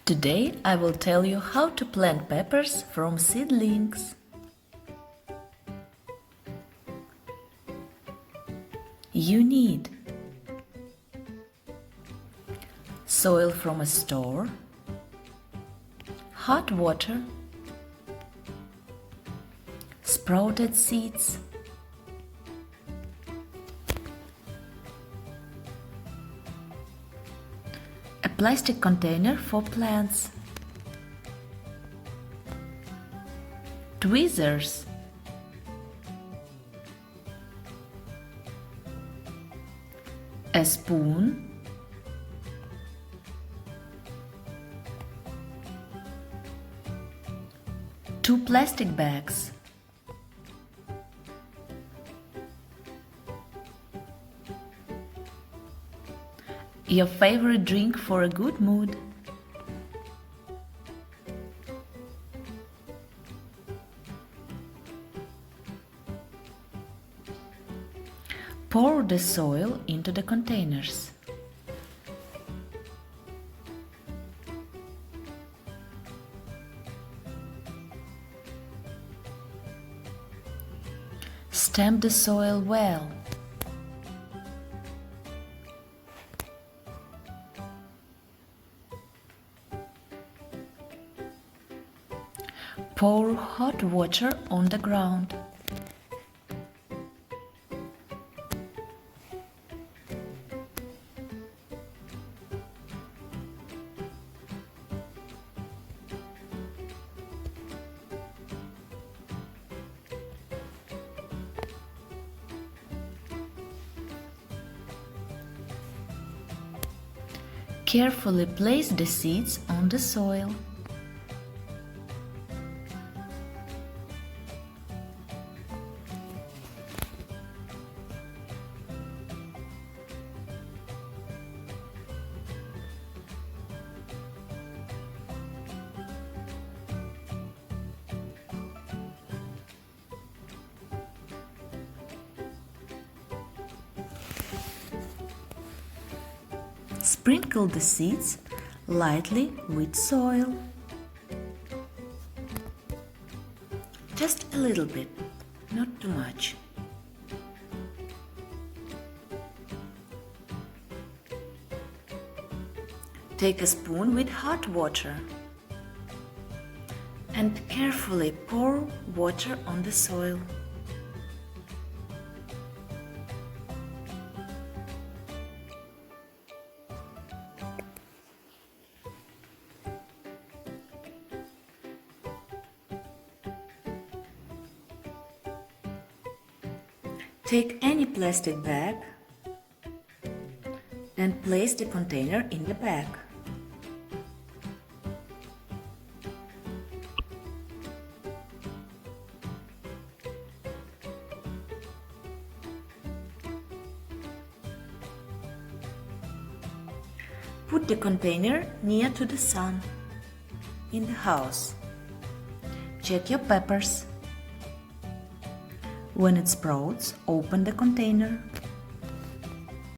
Today I will tell you how to plant peppers from seedlings. You need soil from a store, hot water, sprouted seeds, a plastic container for plants, tweezers, a spoon, two plastic bags, your favorite drink for a good mood, pour the soil into the containers. Stamp the soil well. Pour hot water on the ground. Carefully place the seeds on the soil. Sprinkle the seeds lightly with soil. Just a little bit, not too much. Take a spoon with hot water and carefully pour water on the soil. Take any plastic bag and place the container in the bag. Put the container near to the sun in the house. Check your peppers. When it sprouts, open the container.